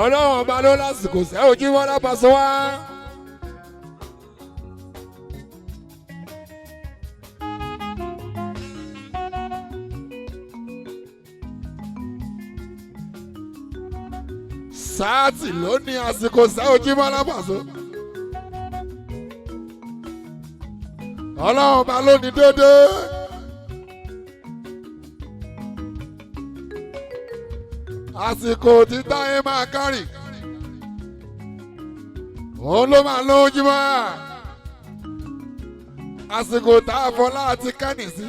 Ọlọ́run bá ló lásìkò sẹ́ ojú wọn lápá sọ wá. Sáàtì ló ní àsìkò sẹ́ ojú wọn lápá sọ. Ọlọ́run bá ló ní déédéé. Àsìkò tí táyé máa kárì òun ló máa lójú mọ́ àsìkò tá a fọlá àti kẹ́nì sí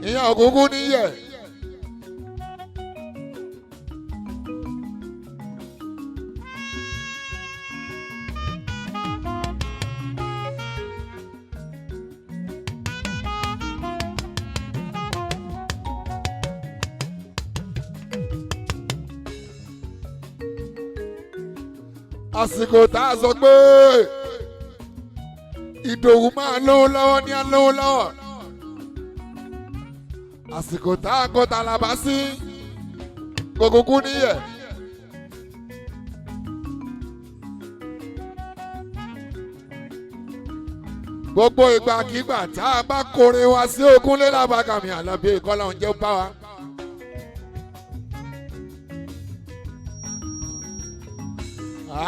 ìyẹn ògúngún níyẹ̀. Àsìkò tá a sọ pé Ìdòwú máa lówó lọ́wọ́ ní alówó lọ́wọ́. Àsìkò tá a kọ́ Tàlàbá sí gbogbo níyẹ̀. Gbogbo ìgbàkigbà tá a bá kórè wá sí Ògúnlé Lábàkàmì Àlàbí ìkọlà oúnjẹ bá wa.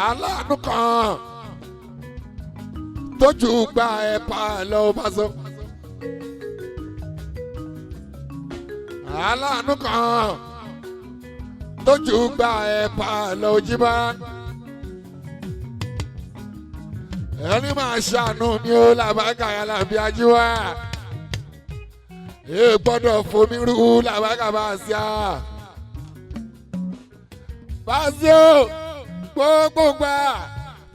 Aláàánú kan tójú gba ẹ̀pà lọ bá sọ. Aláàánú kan tójú gba ẹ̀pà lọ jí bá. Ẹni máa ṣàánú ni ó Làbákà Àlàbí ajíwá. Èè gbọ́dọ̀ fomi rú Làbákà bá a sí a. Bá a sí o. Gbogbo gbà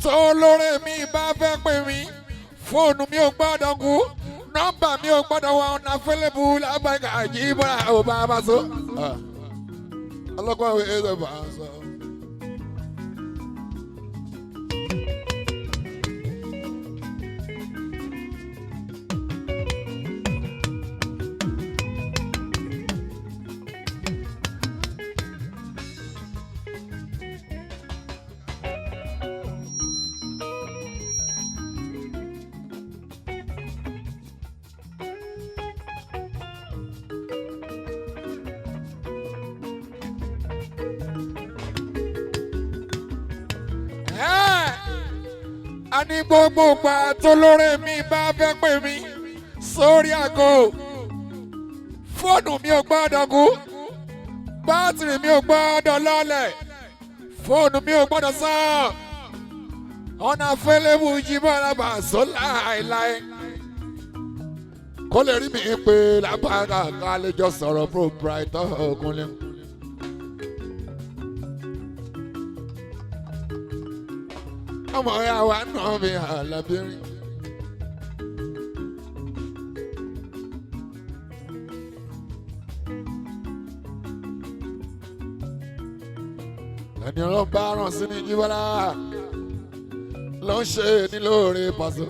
tó lórí mi bá fẹ́ pè mí fóònù mi ò gbọ́dọ̀ kú nọ́mbà mi ò gbọ́dọ̀ wà ọ̀nà fẹ́lẹ́bù Làbákà àjíbọ̀lá ò bá a bá so. ọlọ́gbọ́n ẹ̀ ẹ̀ bá a sọ. Àní gbogbo ìgbà tó lórí mi bá fẹ́ pè mí sórí àgọ́ fóònù mi ò gbọ́dọ̀ kú bátìrì mi ò gbọ́dọ̀ lọ́lẹ̀ fóònù mi ò gbọ́dọ̀ sàn ọ̀nà fẹ́lẹ́bù jíbọ̀ lábà sọ láìláì kó lè rí mi pé Làbákà ká lè jọ sọ̀rọ̀ proprietor Ògúnlé. Ọmọ ya wa náà mi Àlàbí rìn. Ẹni ọlọ́ba rán sí ní Jíbọ́lá ló ń ṣe ní lóore Pàṣọ.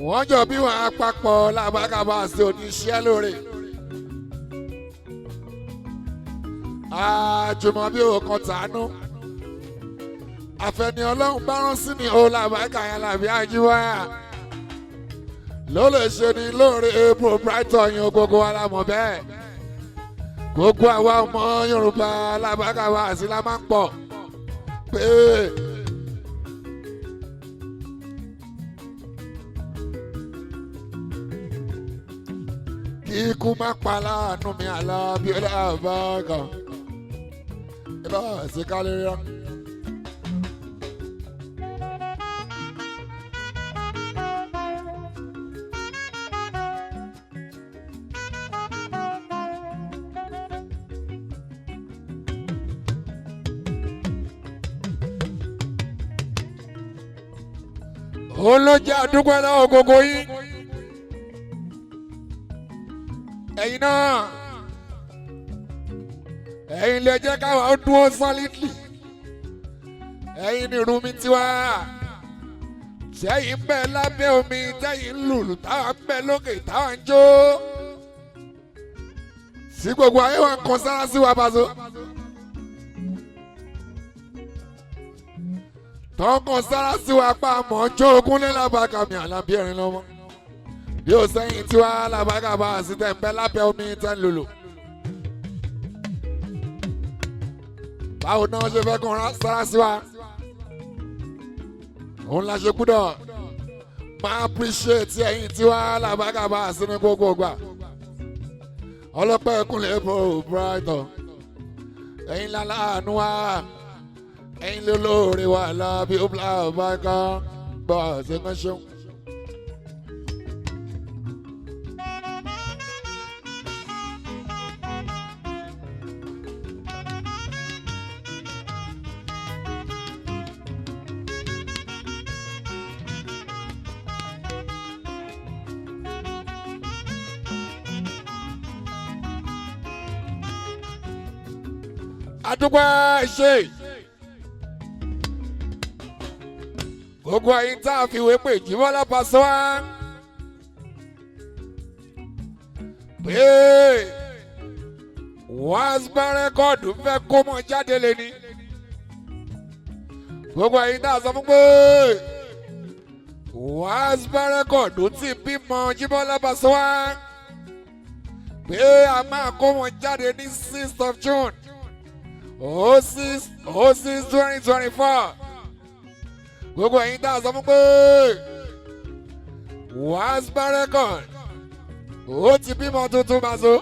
Wọ́n jọ bí wọn àpapọ̀ Làbákà bá ṣe oníṣẹ́ lóore. Àjùmọ̀ bí òkan tàánú. Àfẹ́ni Ọlọ́run bá rán sí ni ó Làbákà Àlàbí ajíwá ló lè ṣe ní lóore proprietor yín gbogbo wa la mọ̀ bẹ́ẹ̀ gbogbo àwa ọmọ Yorùbá Làbákà wá sí la máa ń pọ̀ pé kí ikú má pa láàánú mi Àlàbí Làbákà ẹ bá ṣe ká lè rí rán. Olójà dúpẹ́ lọ́wọ́ gbogbo yín ẹ̀yin náà ẹ̀yin lè jẹ́ káwa ó dúró solidly ẹ̀yin ni irun mi tiwa tẹ́yìn ń bẹ lábẹ́ omi tẹ́yìn ń lùlù táwa ń bẹ lókè táwa ń jó sí gbogbo ayé wa kan sára sí wa Paso tọkàn sára sí wa pa àmọ́ jó ogún ní làbàkà mi Àlàbí ẹ̀rín lọ́mọ bí ó sẹ́yìn tiwa làbàkà bá a sí tẹ̀ ń bẹ lábẹ́ omi tẹ́ ń lùlù. báwo náà ṣe fẹ́ kàn sára sí wa òun la ṣe gbúdọ̀ máa appreciate ẹ̀yin tiwa làbàkà bá a sí ní gbogbo gbà ọlọ́pẹ́ ẹkúnlẹ̀ bò brighton ẹ̀yin láláàánú wa ẹ̀yin lólóore wa lábí ó bla bá kán gbọ́ ọ̀sẹ̀ kan ṣeun. adúgbò ṣe gbogbo ẹ̀yin tá a fi wé pé Jíbọ́lá Pasuma pé Wasbar rẹ́kọ̀dù fẹ́ kó mọ jáde lẹ́ni gbogbo ẹ̀yin tá a sọ fún pé Wasbar rẹ́kọ̀dù ti bímọ Jíbọ́lá Pasuma pé a máa kó mọ jáde ní 6th of June. 2024 gbogbo ẹ̀yin tá a sọ fún pé Wasbar record ó ti bímọ tuntun Paso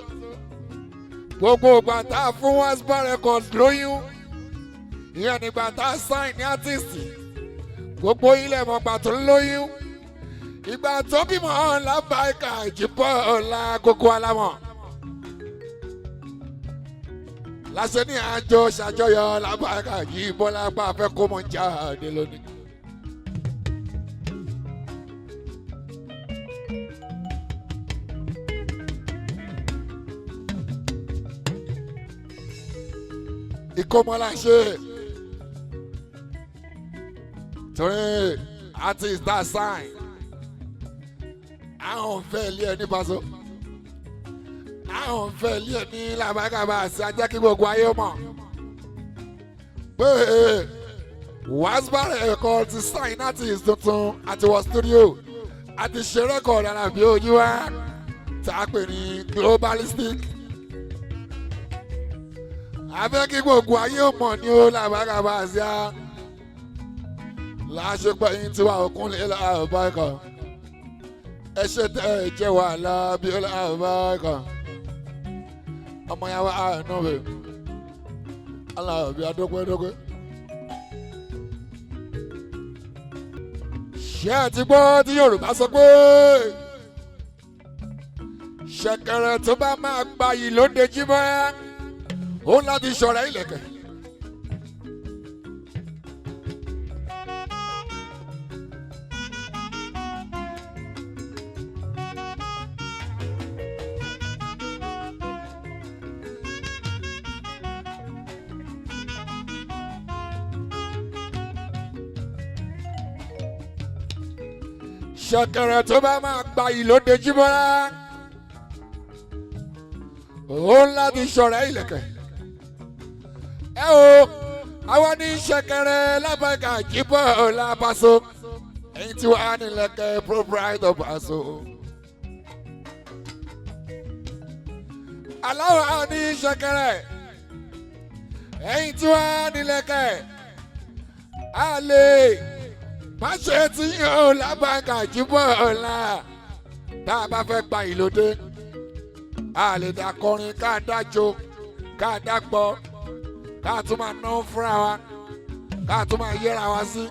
gbogbo ìgbà tá a fún Wasbar record lóyún ìyẹn nígbà tá a sign ní artist gbogbo ilẹ̀ mọ̀gbà tó lóyún ìgbà tó bímọ Malaika ìjìbọ̀ ọ̀la gbogbo alámọ̀. láṣẹ ní àjọ ṣàjọyọ̀ làbàkà yìí Bọ́lá bá fẹ́ kó mọ jáde lónìí. ìkómọlá ṣe torí artist that sign àwọn fẹ́ ilé ẹ ní Paso àwọn fẹ́ ilé ní làbàkà bá a ṣe ajẹ́ kí gbogbo ayé mọ̀ pé Wasbar record ti sign artist tuntun àti wọ studio àti ṣe record Àlàbí ojú wa tá a pè ní globalistic afẹ́ kí gbogbo ayé mọ̀ ní ó làbàkà bá a ṣe á láṣepọ̀ yín tí wà òkun lè làbàkà ẹ ṣe tẹ́ ẹ jẹ́ wàhálà bí ó làbàkà. ọmọ yàrá àánú rẹ Àlàbí adókòdókò. ṣé ẹ ti gbọ́ tí Yorùbá sọ pé ṣẹ̀kẹ̀rẹ̀ tó bá máa gbayì lóde jímọ̀ ẹ́ ó láti ṣọ̀rẹ́ ìlẹ̀kẹ̀. ṣẹ̀kẹ̀rẹ̀ tó bá máa gbayì lóde jímọ̀ ẹ́ ó láti ṣọ̀rẹ́ ìlẹ̀kẹ̀. ẹ o àwọn ní ṣẹ̀kẹ̀rẹ̀ lábàkà Jíbọ́lá Paso ẹ̀yin tí wàá nílẹ̀kẹ̀ proprietor Paso. aláwọ̀ ní ṣẹ̀kẹ̀rẹ̀ ẹ̀yin tí wàá nílẹ̀kẹ̀ àlè má ṣe tí yóò lábàkà Jíbọ́lá tá a bá fẹ́ gba ìlòdè a lè dá kọrin ká dájó ká dágbọ́ ká tún máa ná fúnra wa ká tún máa yẹra wa sí.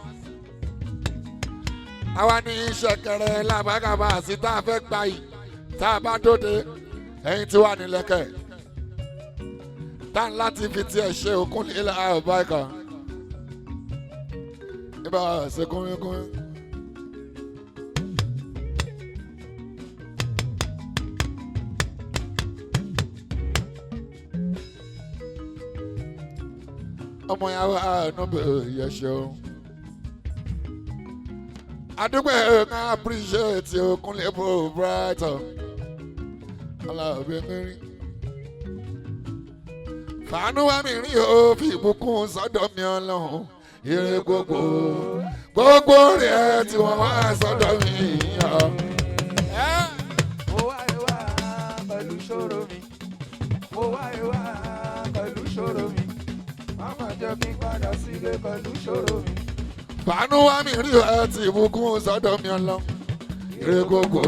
àwa ní ṣẹ̀kẹ̀rẹ̀ làbágàbà sí tá a fẹ́ gba yìí tá a bá dóde ẹ̀yin tí wà nílẹ̀kẹ̀ tá n láti fi tiẹ̀ ṣe òkun nílẹ̀ àbá kan nígbà ṣe kúnmíkúnmí. ọmọ yàrá ànúbẹ̀ yẹ ṣeun. Adúgbò ká appreciate Kúnlé Brighton. Alabi mẹ́rin. Fàánú wá mi rí o fi ìbùkún sọ́dọ̀ mi Ọlọ́run. Ire gbogbo rẹ̀ tí wọ́n wá sọ́dọ̀ mi yàn. Mo wá ìwà pẹ̀lú ṣòro mi. Mo wá ìwà pẹ̀lú ṣòro mi. Màmá jẹ́ kí n padà sílé pẹ̀lú ṣòro mi. Fàánú wá mi rí o ti ìbùkún sọ́dọ̀ mi Ọlọ́run. Ire gbogbo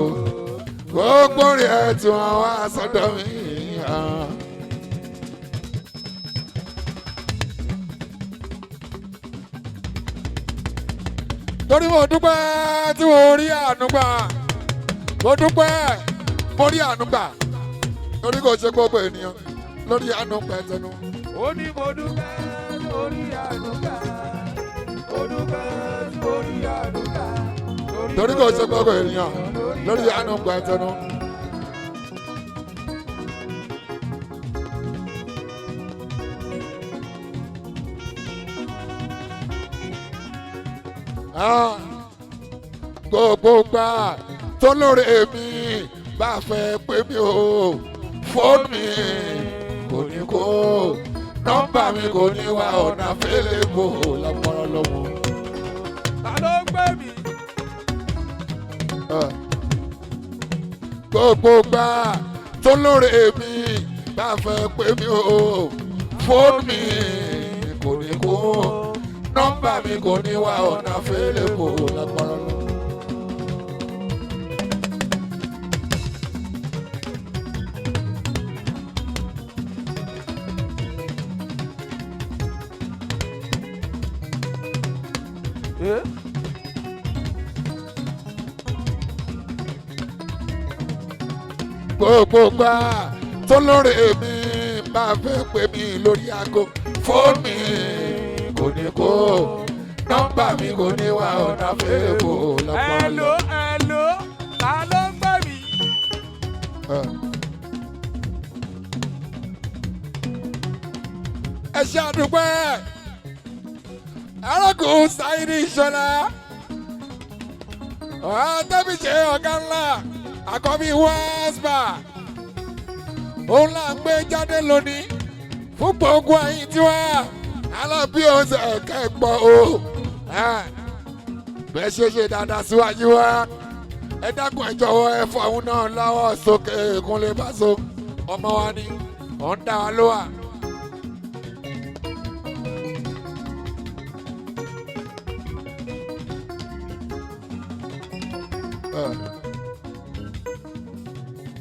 rẹ̀ tí wọ́n wá sọ́dọ̀ mi yàn. Torí mo dúpẹ́ tí mo rí àánú gbà. Mo dúpẹ́ mo rí àánú gbà. Torí kò ṣe gbogbo ènìyàn lórí àánú pẹ̀tẹ́nu. Ó ní mo dúpẹ́ lórí àánú gbà. Mo dúpẹ́ lórí àánú gbà. Torí kò ṣe gbogbo ènìyàn lórí àánú pẹ̀tẹ́nu. Gbogbo gbà tó lóore mi bá fẹ́ pé mi ò fóònù mi kò ní kó nọ́mbà mi kò ní wá ọ̀nà fẹ́lẹ́ bò lápọ̀rọ̀ lọ́wọ́. Ta ló ń gbé mi? Gbogbo gbà tó lóore mi bá fẹ́ pé mi ò fóònù mi kò ní kó nọ́mbà mi kò ní wá ọ̀nà fẹ́lẹ́ bò lápọ̀rọ̀ lọ́wọ́. Gbogbo gbà tó lóore mi bá fẹ́ pè mí lórí aago fóònù mi kò ní kó nọ́mbà mi kò ní wá ọ̀nà fẹ́ẹ́bù lọ́pọ̀. Hello, ta ló ń gbé mi? Ẹ ṣe àdúpẹ́ arákùnrin Sáyidì Ìṣọ̀lá tẹ́bíṣe ọ̀gá ńlá àkọ́bí Wasbar òun là ń gbé jáde lónìí fún gbogbo ẹ̀yin tí wá Alabi ọ̀sẹ̀ kẹ́gbọ́ o bẹ́ẹ̀ ṣe dáadáa síwájú wa ẹ dákun ẹ jọ̀wọ́ ẹ fọwọ́n náà lọ́wọ́ sókè Kúnlé Paso ọmọ wa ni ọ̀ ń dá wa lówà.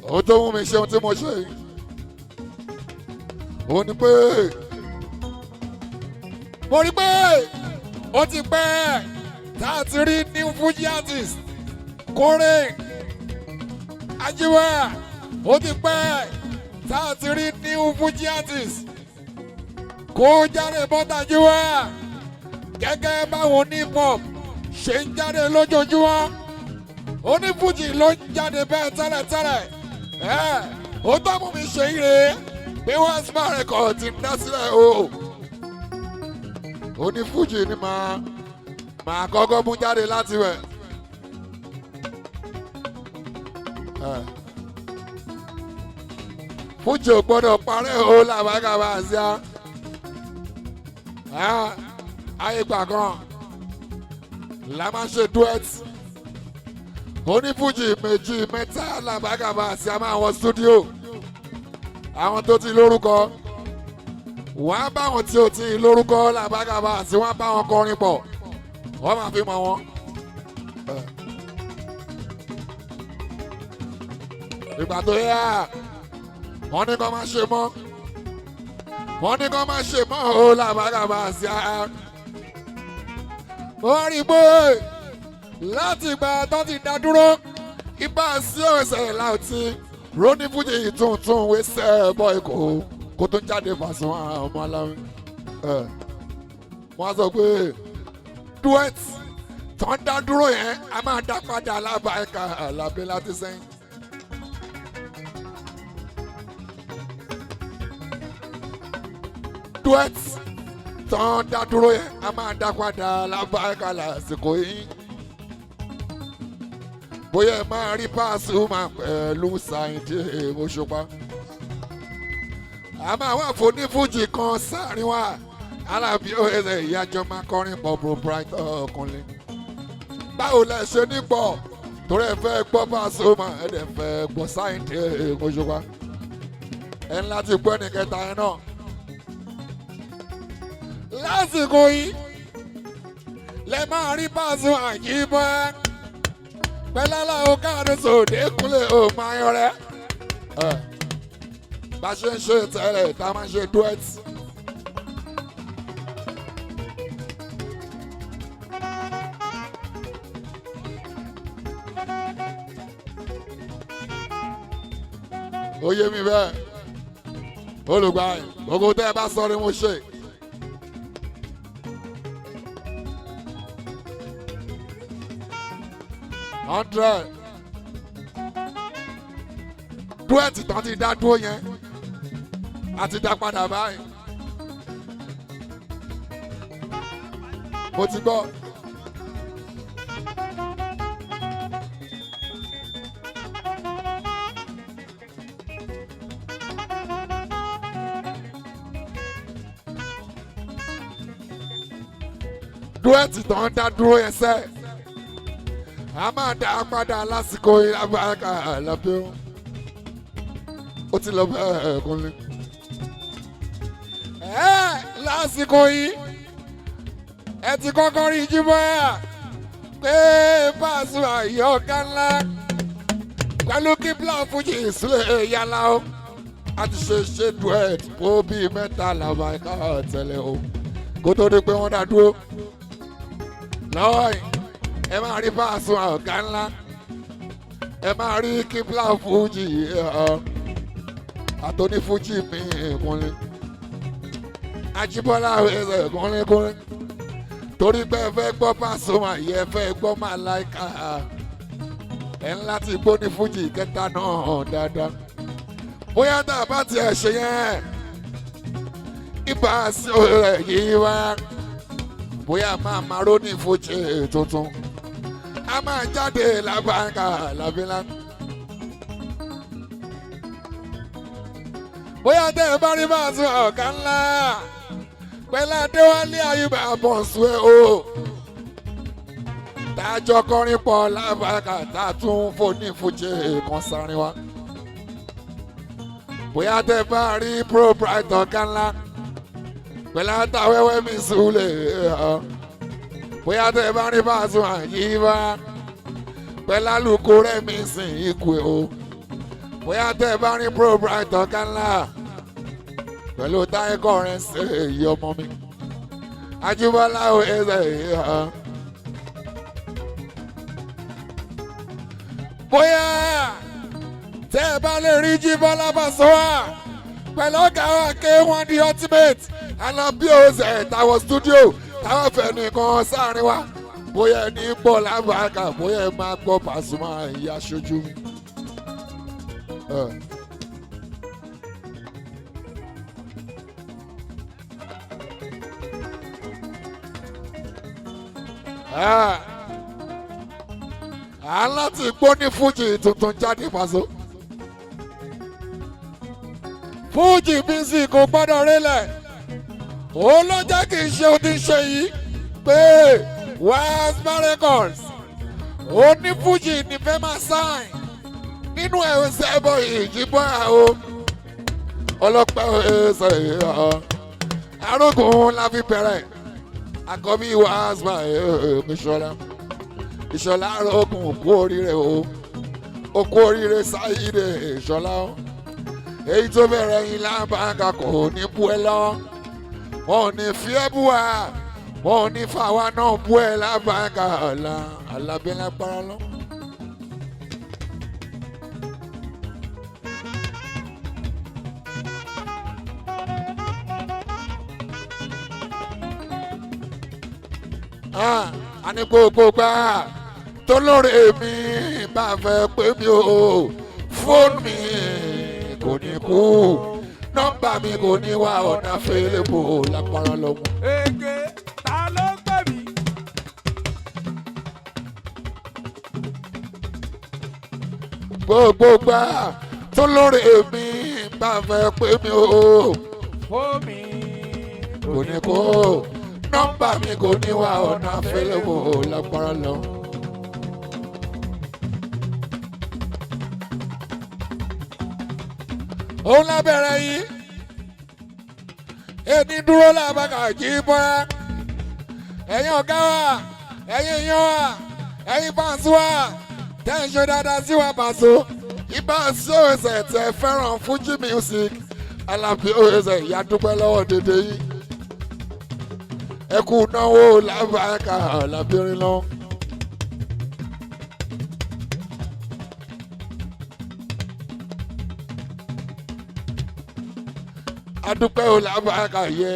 Ó tó mú mi ṣe ohun tí mo ṣe yìí ó ní pé mo rí pé ó ti pẹ́ tá a ti rí new Fuji artist kórè ajíwá ó ti pẹ́ tá a ti rí new Fuji artist kó jáde bọ́tà jíwá gẹ́gẹ́ báwọn ní pop ṣe ń jáde lójoojúmọ́ oní Fuji ló ń jáde bẹ́ẹ̀ tẹ́lẹ̀tẹ́lẹ̀ ó tó mú mi ṣe ire pé Wasbar record ti ń dá sílẹ̀ o oní Fuji ni màá kọ́kọ́ mú jáde láti wẹ̀. Fuji ò gbọ́dọ̀ parẹ́ o làbágàbà àṣà ayé gbà kan la máa ṣe duet oní Fuji méjì mẹ́ta làbágàbà àṣà máa wọ studio àwọn tó ti lórúkọ wọ́n á bá wọn tí ò tí lórúkọ làbágàbà àti wọ́n á bá wọn kọrin pọ̀ wọ́n máa fi mọ̀ wọ́n. ìgbà tó yá wọ́n ní kó máa ṣe mọ́ wọ́n ní kó máa ṣe mọ́ ó làbágàbà àti wọ́n rí bó láti ìgbà tó ti dá dúró ibà sí ọ̀sẹ̀ láti róní Fuji tuntun wẹ́sẹ̀ bọ́ ikọ̀ kó tó jáde fàṣọ ọmọ aláwìn. wọ́n sọ pé duet tó ń dá dúró yẹn a máa dá padà lábàáká Alabi láti sẹ́yìn. duet tán dá dúró yẹn a máa dá padà lábàákà lásìkò yìí. bóyá ẹ máa rí Pasuma pẹ̀lú Sáyìndé Òṣùpá. a máa wà fún ní Fuji kan sáàrin wa Alabi Pasuma ìyájọ́ máa kọrin pọ̀ proprietor ọkùnrin. báwo lẹ ṣe nípọ̀ torí ẹ fẹ́ gbọ́ Pasuma ẹ dẹ̀ fẹ́ gbọ́ Sáyìndé Òṣùpá. ẹ ń láti gbọ́ ẹnì kẹta yẹn náà. lásìkò yìí lẹ máa rí Pasuma àjíbọ́ pẹ́lẹ́lá o káàdùn sòdè kúnlẹ̀ o máa yan rẹ̀. bá a ṣe ń ṣe tẹ́lẹ̀ tá a máa ṣe duet. ó yé mi bẹ́ẹ̀ olùgbà gbogbo tẹ́ ẹ bá sọ ni mo ṣe. hundred duet tán ti dá dúró yẹn a ti dá padà báyìí mo ti gbọ́. duet tán dá dúró yẹn sẹ́ẹ̀ a máa dá a padà lásìkò ìlàbàkà lábẹ́ ó ti lọ bẹ́ẹ̀ kúnlẹ̀. lásìkò yìí ẹ ti kọ́kọ́ rí jíbọ́ pé Pasuma àyọ̀ká ńlá pẹ̀lú kíbla Fuji ìsúlẹ̀ yàrá o a ti ṣe duet bó bíi mẹ́ta làbàkà tẹ̀lé o kó tó di pé wọ́n dá dúró lọ́wọ́ yìí. ẹ máa rí Pasuma ọ̀gá ńlá ẹ máa rí kíbla Fuji àtọ́ní Fuji mi kúnlẹ̀ Ajíbọ́lá ẹsẹ̀ kúnlẹ̀ torí pé ẹ fẹ́ gbọ́ Pasuma yẹ fẹ́ gbọ́ Malaika ẹ ń láti gbọ́ ní Fuji kẹta náà dáadáa bóyá tá a bá tiẹ̀ ṣe yẹn ibà sí ọ̀rẹ́ yìí wá bóyá máa ró ní Fuji tuntun. A máa jáde lábàákà lábílá. bóyá tẹ́ ẹ bá rí Pasuma ọ̀gá ńlá pẹ̀lú Adéwálé Ayúbà Bọ̀sùwẹ̀ o. tájọ kọrin pọ̀ lábàákà tá a tún fò ní Fuji kan sárin wa. bóyá tẹ́ ẹ bá rí proprietor ọ̀gá ńlá pẹ̀lú àtàwẹ́wẹ́ mi súlẹ̀ bóyá tẹ́ ẹ bá rí Pasuma yìí wá pẹ̀lú àlùkò rẹ̀ mi sìn ikú o bóyá tẹ́ ẹ bá rí proprietor kánlá pẹ̀lú táyẹ̀kọ́ rẹ̀ ṣe èyí ọmọ mi Ajíbọ́lá ò ẹsẹ̀ yìí hàn. bóyá tẹ́ ẹ bá lè rí Jíbọ́lá Pasuma pẹ̀lú ọ̀gá wa K1 the ultimate Alabi Pasuma táwọn studio táwọn fẹ́ nìkan sáàrin wa bóyá ẹni gbọ́ lábàákà bóyá ẹ máa gbọ́ Pasuma ìyá aṣojú mi. à ń láti gbọ́ ní Fuji tuntun jáde Paso. Fuji music kò gbọ́dọ̀ rélẹ̀ òun ló jẹ́ kí n ṣe ohun tí ń ṣe yìí pé Wasbar records ó ní Fuji ní fẹ́ máa sign nínú ẹ̀rọ sẹ́bọ̀ ìjìbọn àwọ̀ ọlọ́pàá ẹ̀sẹ̀ arógùn la fi bẹ̀rẹ̀ àkọ́bí Wasbar ìṣọ̀lá arógùn kú oríire o kú oríire Sáyídé ìṣọ̀lá èyí tó bẹ̀rẹ̀ yín lábàákà kò ní bú ẹ lọ wọn ò ní fi ẹ́ bú wa wọn ò ní fàwa náà bú ẹ lábàákà ọ̀la alábẹ́ lágbára lọ. a ní gbogbo gbà tó lóore mi bá fẹ́ pé mi ò fóònù mi kò ní kú nọ́mbà mi kò ní wá ọ̀nà fẹ́lẹ́bù lápára lọ́wọ́. Ege ta ló pè mí? Gbogbo gbà tó lórí èmi bá fẹ́ pé mi o. Fómi Kò ní kó nọ́mbà mi kò ní wá ọ̀nà fẹ́lẹ́bù lápára lọ́wọ́. Òun lábẹ́rẹ́ yìí ẹni dúró làbàkà jí bọ́ra ẹ̀yin ọ̀gá wa ẹ̀yin èèyàn wa ẹ̀yin fáǹsì wa tẹ́ ń ṣe dáadáa sí wa Paso ibà sóòsẹ̀ tẹ́ fẹ́ràn Fuji music Alabi òòsẹ̀ ìyá dúpẹ́ lọ́wọ́ dédé yìí ẹ kú náwó làbàkà làbírin lọ. Adúpẹ́ o làbàkà yẹ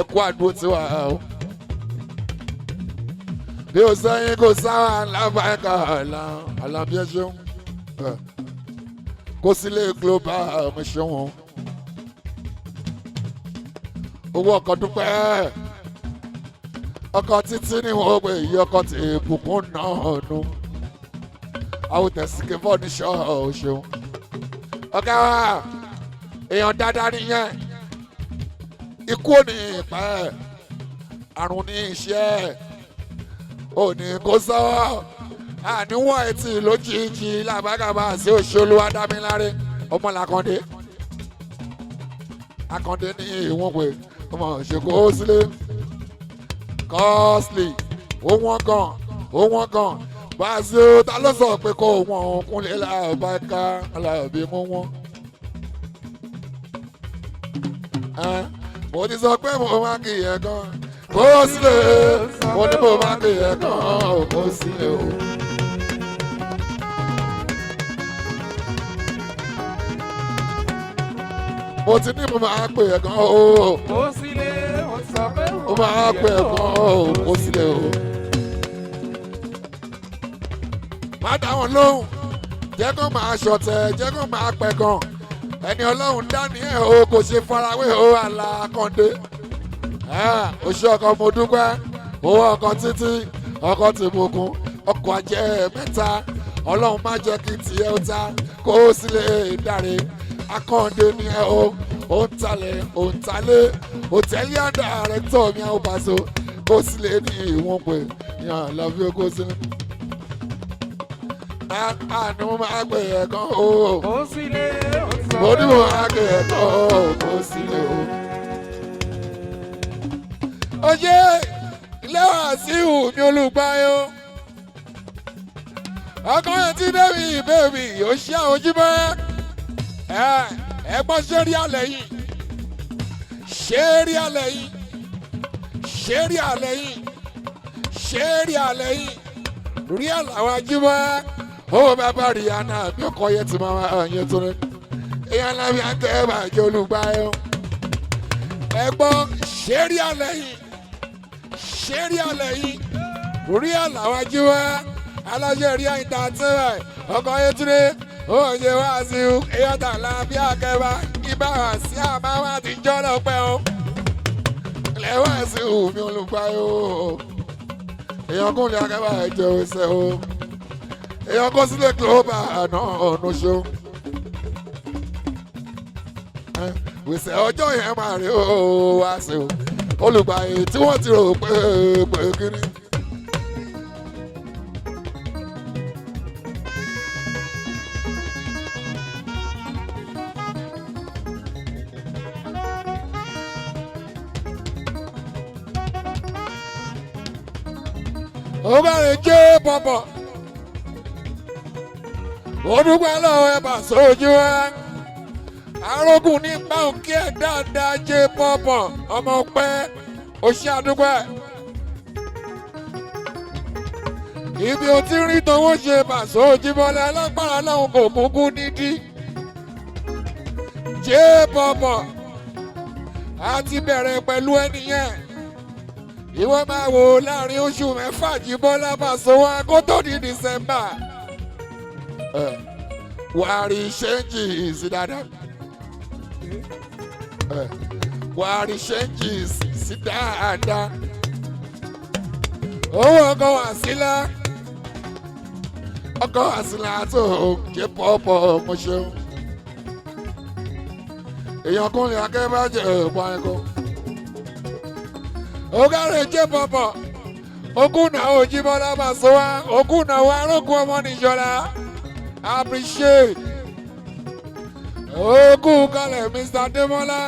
ẹkú àdúró tí wà á o. Bí o sẹ́yìn kò sáwà làbàkà Alabi ẹ ṣeun. Kó sílé global mo ṣeun o. Owó ọkọ̀ dúpẹ́. Ọkọ̀ títí ni wọ́n pè yí ọkọ̀ tí ìbùkún náà nù. Àwọn tẹ̀síkè fọ́ ní ṣọ́ọ̀ ṣeun. Ọ̀gá wa èèyàn dáadáa nìyẹn. Ikú ò ní ìpẹ́ àrùn ní iṣẹ́ ò ní kó sọ́wọ́ àníwọ̀n etí lójijì làbágàbà sí òṣèlú adámiláre ọmọ làkàndé Akàndé ní ìwọ̀n pé ọmọ ṣèkó sílé costly ó wọ́n gan Paso ta ló sọ pé kó wọ́n kúnlẹ̀ làbáká Alabi mú wọn. Mo ti sọ pé mo máa kì í ẹ̀ gan kó sílẹ̀ mo ní mo máa kì í ẹ̀ gan kó sílẹ̀ o. Mo ti ní mo máa pè ẹ̀ gan o. Kó sílẹ̀ mo sọ pé Mo máa pè ẹ̀ gan o kó sílẹ̀ o. Má dá wọn lóhùn jẹ́ kó máa ṣọ̀tẹ̀ jẹ́ kó máa pẹ̀ gan. Ẹni Ọlọ́run dání ẹ̀ o kò ṣe farawé o Alákàndé. Oṣù ọkọ̀ mo dúpẹ́ owó ọkọ̀ títí ọkọ̀ tí mo kún ọkọ̀ ajẹ́ mẹ́ta Ọlọ́run má jẹ́ kí tiẹ̀ ó ta kó o sì lè dáre. Akàndé ni ẹ o ò ń talẹ̀ ò ń talẹ̀ òtẹ́lì àdá rẹ̀ tọ̀ mi àwọn Paso kó o sì lè ní ìwọ̀n pé yàn Alabi kó o sì lè. Àní mo máa gbé ẹ̀ kan o. kó sílẹ̀ mo sọ Mo pé ní mo máa gbé ẹ̀ kan o kó o sì lè o. Oye ilé Wàsíù mi olùgbàyò ọkọ yẹn ti bẹ́ẹ̀bì ó ṣe àwọn ojúbọ ẹ̀gbọ́n ṣé rí alẹ́ yìí ṣé rí alẹ́ yìí ṣé rí alẹ́ yìí ṣé rí alẹ́ yìí rí àlàó ajímọ́ ó bàbá Rihanna bí ọkọ yẹn ti máa yẹn tó ní èèyàn lábẹ́ àtẹ́ bàjẹ́ olùgbàyò ẹ̀gbọ́n ṣé rí alẹ́ yìí ṣé rí alẹ́ yìí rí àlàó ajímọ́ alájẹ rí àyíká tẹ́lẹ̀ ọkọ̀ Yétúndé oúnjẹ Wàsíù èèyàn tààlà bí akẹ́bà ibà wá sí àmàwá ti jọ́ lọ́pẹ́ o ilẹ̀ Wàsíù mi olùgbàyò èèyàn kúnlẹ̀ akẹ́bà ẹ̀jẹ̀ òṣè o èèyàn kó sílẹ̀ global àná ọ̀nà ṣó wìsẹ̀ ọjọ́ yẹn máa rí o Wàsíù olùgbàyè tí wọ́n ti rò pé kiri. Ó bá rè jẹ́ pọ̀pọ̀ ó dúpẹ́ lọ́wọ́ ẹ̀ Paso ojú wa arógùn ní báńkì ẹ̀ dáadáa jẹ́ pọ̀pọ̀ ọmọ pẹ́ ó ṣe àdúgbò ibi ó ti rí tọwọ́ ṣe Paso Ojúbọlá alágbára láwọn kò kúkú nídìí jẹ́ pọ̀pọ̀ a ti bẹ̀rẹ̀ pẹ̀lú ẹnìyẹn. Ìwọ máa wò láàrin oṣù mẹ́fà Jíbọ́lá Paso wa kó tó di December. Wà á rí ṣéǹjì sí dáadáa. wàá rí ṣẹ́ńjì sí dáadáa. Owó ọkọ̀ wá sílẹ̀. Ọkọ̀ wá sílẹ̀ tó ké pọ̀pọ̀ mo ṣeun. Èèyàn kúnlẹ̀ akẹ́bàjẹ́ ọ̀pọ̀ ẹ̀kọ́. Ogare ké pọ̀pọ̀. Ogún náà Òjìbọ́lá Pasuma. Ogún náà wà arógun ọmọ nìjọra. Appreciate. Ogún kalẹ̀ Mr. Demola.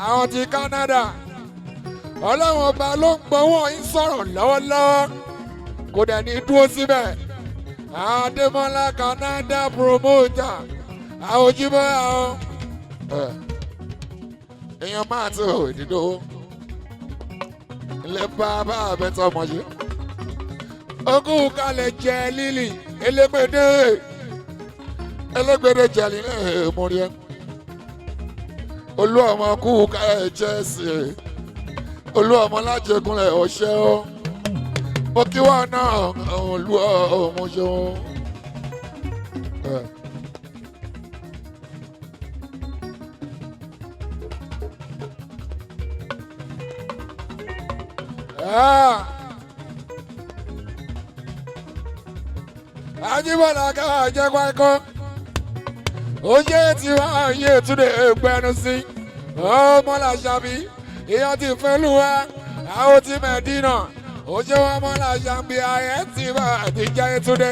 Àwọn ti Canada. Ọlọ́run ọba ló ń gbọ́wọ́ yín sọ̀rọ̀ lọ́wọ́lọ́wọ́. Kò dẹ̀ ní dúró síbẹ̀. Adémọ́lá Canada promoter. Àwọn Òjìbọ́lá o. Èèyàn máa tó ìdídó. Ilé bàbá àbẹ̀tọ̀ ọmọṣẹ́. Ogún kalẹ̀ jẹ lílì elégbèdé. Elégbèdé jẹ lílì mórí ẹ. Olú ọmọ kú kalẹ̀ jẹ́ sí i. Olú ọmọ lájẹkúnlẹ̀ ọ̀ṣẹ́ o. Mo kí wá náà olú ọmọ ṣe o. Ajíbọ̀lá káwá jẹ́ kwákọ́. Oye tí wàá yé túnde gbẹnu sí. Ọmọ làṣàbí. Èèyàn ti fẹ́ lù wá. Àwọn ti Mẹ̀dínà. Oye wọn mọ làṣàbí. Ayé ti bá àtijọ́ túnde.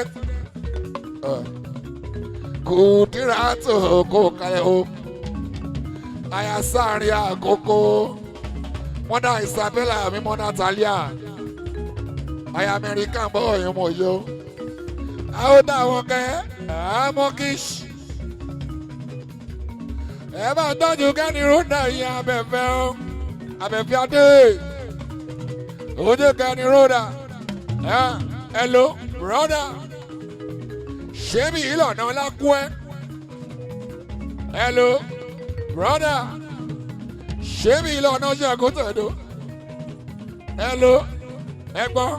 Kò dírà tó kó kalẹ̀ o. Àyà sáàrin àkókò. Mọ́dà Isabella mi mọ́dà Talia. Àyà Amẹ́ríkà ń bọ̀ ọ̀yàn mọ̀ yó. Àwọn táwọn kẹ́ àmọ́ kìí. Ẹ bá tọ́jú kẹ́ni rúdà yìí abẹ́fẹ́ o. Abẹ́fẹ́ adé. Ojú kẹ́ni rúdà. Hello brother. Ṣé mi ìlànà lákú ẹ? Hello brother. Ṣé mi ìlànà ṣàkóso? Hello ẹ̀gbọ́n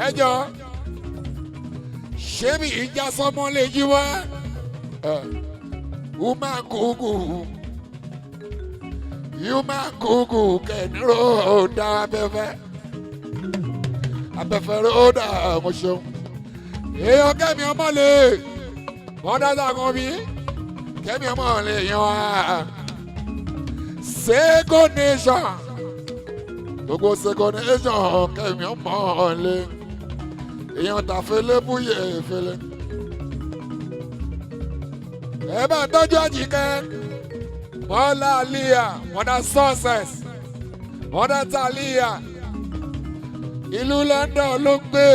ẹjọ́. Ṣé mi ìjà sọmọ lè jí wá? Human kuku kẹ́nìró dá abẹ́fẹ́. Abẹ́fẹ́ ló dá mo ṣeun. Èèyàn kẹ́mi ọmọ lè. Wọ́n dáadáa kan bí. Kẹ́mi ọmọ lè yan wá. Sego nation. Gbogbo Sego nation kẹ́mi ọmọ lè. Èèyàn tàfẹ́lẹ́ búyẹ̀ fẹ́lẹ́. Ẹ bá tọ́jú àjíkẹ́. Mọ́lá Aliyah, mọ́dà success, mọ́dà Talia. Ìlú London ló gbé.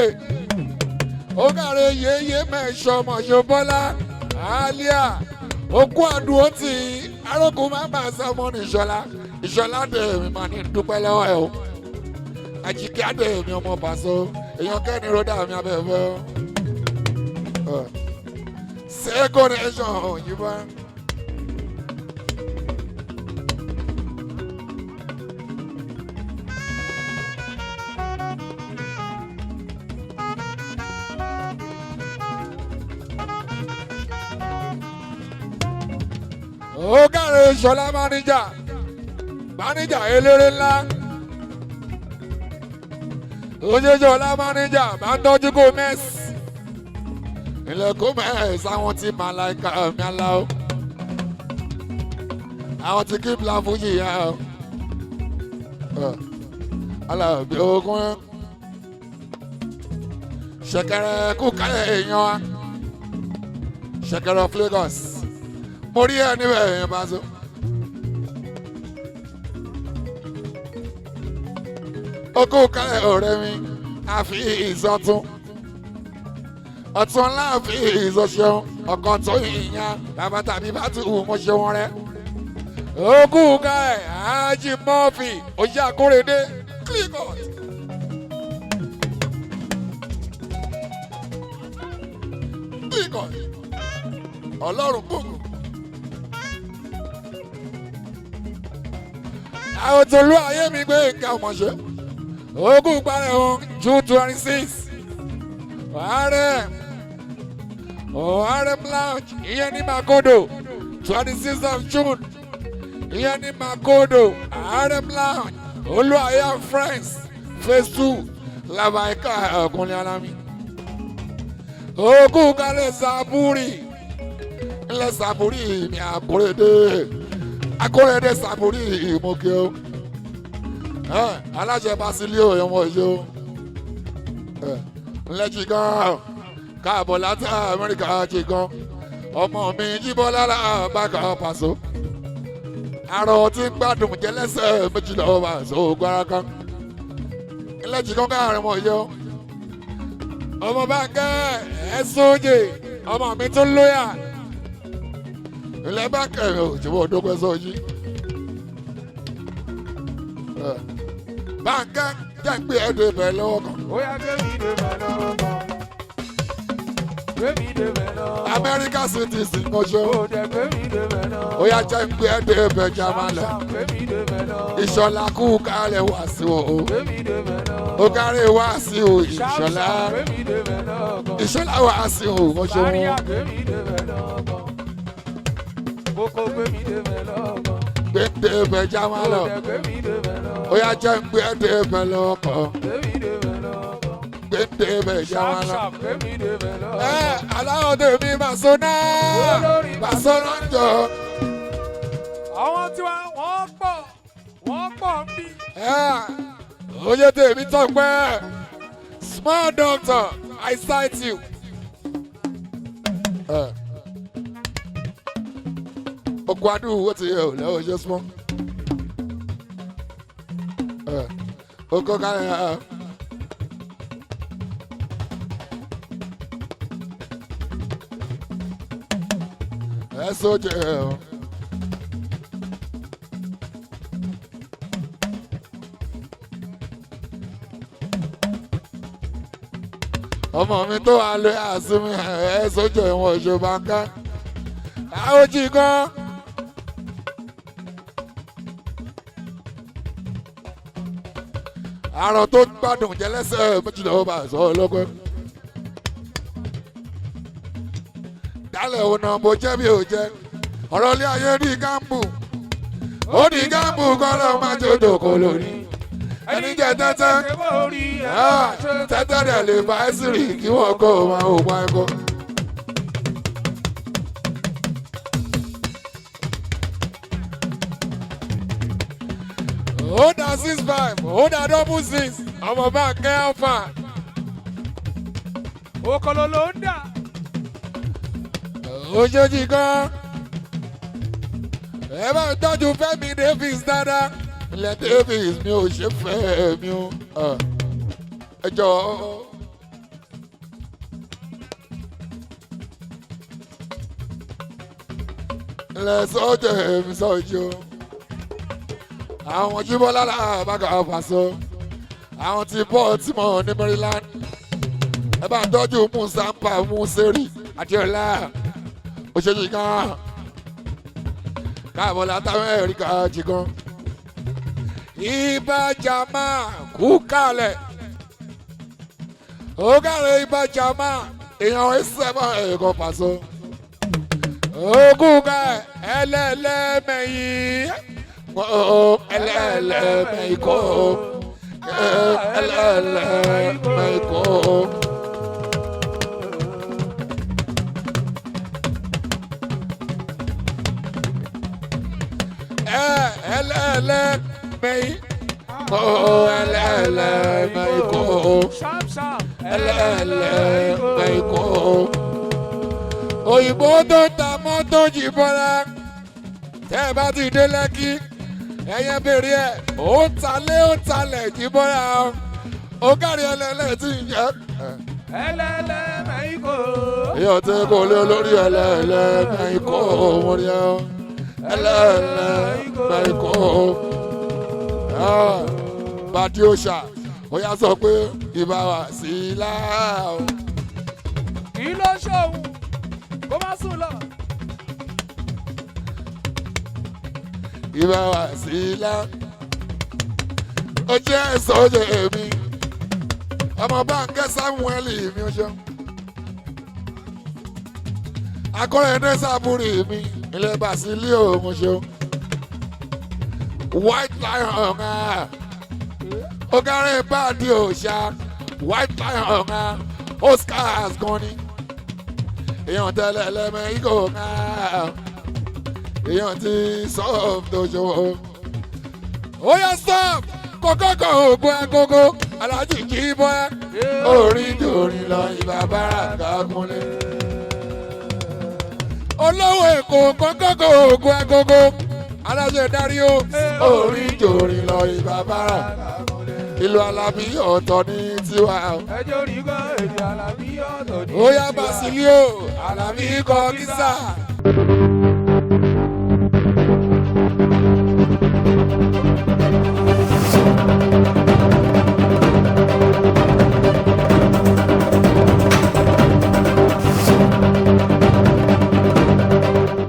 Ó kàrẹ́ yéyé mẹ́ṣọ́ mọ̀ṣọ́bọ́lá. Aliyah, okú àdúró tí arógun máa bá ṣe ọmọ ní Ìṣọ̀lá. Ìṣọ̀lá dẹ̀ mi máa ní dúpẹ́ lọ́wọ́ ẹ̀ o. Àjíkẹ́ àdẹ̀ mi ọmọ Pàṣọ. Èèyàn kẹ́ni ròdà mi abẹ́fẹ́ o. Sego nation yìí bá. Ó kàrẹ́ Ìṣọ̀lá máníjà eléré ńlá. Òjòjòlá máníjà bá ń tọ́jú kó mẹ́sì. Ilẹ̀ kó mẹ́sì àwọn ti Malaika mi aláwọ̀. Àwọn ti kí bla Fuji yá o. Alabi ogun ṣẹ̀kẹ̀rẹ̀ kú kálẹ̀ èèyàn wa. Ṣẹ̀kẹ̀rẹ̀ of Lagos. Mo rí ẹ níbẹ̀ èèyàn bá so. Okú kálẹ̀ ọ̀rẹ́ mi, àfi ìsọtún. Ọ̀tún láàfi ìsọṣẹ́un, ọ̀kan tó yìnyín, bàbá tàbí bá tù ú mọ́ ṣe wọn rẹ̀. Okú kálẹ̀, Ájì Mọ́fì, Òṣì Àkórèdé, Clickot. Clickot, Ọlọ́run gbogbo. Àwọn tòlú ayé mi gbé nǹkan ọmọṣẹ́. Ogún parẹ́ wọn June 26. Ọ̀hárẹ̀ Lounge ìyẹn ní Magodo 26th of June. ìyẹn ní Magodo Arem Lounge Olúwayé Friends phase 2 Malaika ọkùnrin alámi ogún kalẹ̀ Sàbúrì ilẹ̀ Sàbúrì ní Akórèdé Sàbúrì ìmọ̀kẹ́ o aláṣẹ Basilio ọmọ ìṣó ńlẹ́jì gan káàbọ̀ láti Amẹ́ríkà jì gan ọmọ mi Jíbọ́lá Làbákà Pàṣọ àrò tí gbádùn jẹlẹsẹ méjìlá ọba ṣògbára kan ńlẹ́jì gan káàrin ọmọ ìṣó ọmọ Bánkẹ́ ẹ̀sọ́jì ọmọ mi tún lóyà ilẹ̀ Bánkẹ́ òjòwò òdókòó ẹ̀sọ́jì Bánkẹ́ jẹ́ ń gbé ẹ̀dẹ̀ bẹ̀ lọ́wọ́ kan. Ó yá gbé mi dé bẹ̀ lọ́wọ́ kan. Gbé mi dé bẹ̀ lọ́wọ́ kan. Amẹ́ríkà citizen kọ́ṣọ́. Ó dẹ̀ gbé mi dé bẹ̀ lọ́wọ́ kan. Ó yá jẹ́ ń gbé ẹ̀dẹ̀ bẹ̀ jamalẹ̀. Gbé mi dé bẹ̀ lọ́wọ́ kan. Ìṣọ̀lá kú kálẹ̀ wá sí o. Gbé mi dé bẹ̀ lọ́wọ́ kan. Ó kárí wá sí o Ìṣọ̀lá. Gbé mi dé bẹ̀ lọ́wọ́ kan. Ìṣọ̀lá wá sí o kọ́ṣọ́. Maria gbé mi dé bẹ̀ lọ́wọ́ kan. Boko gbé mi dé bẹ̀ lọ́wọ́ kan. Gbé ẹ̀dẹ̀ bẹ̀ jamalẹ̀. Ó dẹ̀ gbé mi dé bẹ̀ lọ́wọ́ kan. Ó yá jẹ́ ń gbé ẹ̀dẹ̀ bẹ̀ lọ́wọ́ kan. Gbé mi dé bẹ̀ lọ́wọ́ kan. Gbé ẹ̀dẹ̀ bẹ̀ jamalẹ̀. Gbé mi dé bẹ̀ lọ́wọ́ kan. Aláwọ̀ tèmi Màsóná. Màsóná jọ. Àwọn tí wọ́n pọ̀ ń bí. Oye tèmi Tọ́pẹ́. Small doctor, I cite you. Okun adúgbò ti yẹ ò lẹ́wọ̀ ṣe small. Oko kárẹ̀ ẹ sójú ẹ o. Ọmọ mi tó wà lóyè àsúnmí ẹ sójú ẹ̀wọ̀n ìṣòba ń ká. Àwọn ojì gan. Àrùn tó gbádùn jẹlẹ́sẹ̀ méjìlá ó bá sọ ọlọ́gbẹ́. Dálẹ̀ òun náà mo jẹ́ bí ò jẹ́. Ọ̀rọ̀ ilé ayé ní gámbù. Ó ní gámbù kọ́ lọ́ọ́ máa jó dòkó lórí. Ẹni jẹ tẹ́tẹ́. Tẹ́tẹ́ rẹ̀ lè bá ẹ́sìrì kí wọ́n kọ́ ọ máa ò pa ẹ̀kọ́. Ó dá 6-5, ó dá double 6, ọmọ Bánkẹ́ alpha. Okòló ló ń dà. Oṣooṣì gan. Ẹ bá ń tọ́jú Fẹ́mi Davis dáadáa. Ilẹ̀ Davis mi ò ṣe fẹ́ mi o. Ẹ jọ. Ilẹ̀ sọ́jà mi sọ́jọ́. Àwọn Jíbọ́lá Làbákà Pàṣọ. Àwọn ti Baltimore ní Maryland. Ẹ bá ń tọ́jú Musampa Museri àti ọ̀la. Oṣooṣì gan. Káàbọ̀ látàwọn Ẹ̀ríkà jìgan. Ibà jama kú kalẹ̀. Ó kàlẹ̀ ibà jama èèyàn ẹsẹ̀mọ̀ ẹ̀kọ́ Pàṣọ. Ogún ká ẹlẹ́lẹ́mẹ̀yìn. Ẹlẹ́lẹ́mẹ̀yìn kọ́. Ẹlẹ́lẹ́mẹ̀yìn kọ́. Ẹlẹ́lẹ́mẹ̀yìn. Ẹlẹ́lẹ́mẹ̀yìn kọ́. Ẹlẹ́lẹ́mẹ̀yìn kọ́. Òyìnbó tó ń ta mọ́tò Jíbọ́lá. Tẹ́ ẹ bá ti dé Lẹ́kí. Ẹyẹ bèrè ẹ̀. Ó ń talé ó ń talẹ̀ Jíbọ́lá. Ó kárí ẹlẹ́lẹ́ tí ń jẹ́. Ẹlẹ́lẹ́mẹ̀yìn kọ́. Èèyàn tí kò lé olórí ẹlẹ́lẹ́mẹ̀yìn kọ́ mo rí ẹ. Ẹlẹ́lẹ́mẹ̀yìn kọ́. Bàdí òòṣà ó yá sọ pé ìbá wa sí i láà. Kì í lọ ṣòwò kó má sùn lọ. Ìbá wa sí i láà. Ó jẹ́ ìsọ̀jẹ̀ èmi. Ọmọ Bánkẹ́ Samuel mi ó ṣe. Akọ́rẹ́dé Sàbúrì mi ilẹ̀ Basilio mo ṣe. white lion ọ̀gárin báàdì òòṣà white lion Oscars gan ni èèyàn tẹ́lẹ̀ lẹ́mẹ̀ igò èèyàn ti soft dojo ó yẹ stop kọ́kọ́kọ́ ògùn agogo alájì kì í bọ́ orin jòrin lọ ìbá bára kágúnlé olówó èkó kọ́kọ́kọ́ ògùn agogo alájẹ darí o orin jòrin lọ ìbá bára ìlú Alábí ọ̀tọ̀ ní tiwa. ẹjọ́ rí gbọ́ èdè Alábí ọ̀tọ̀ ní tiwa. ó yá Basilio Alábí kọ kísà.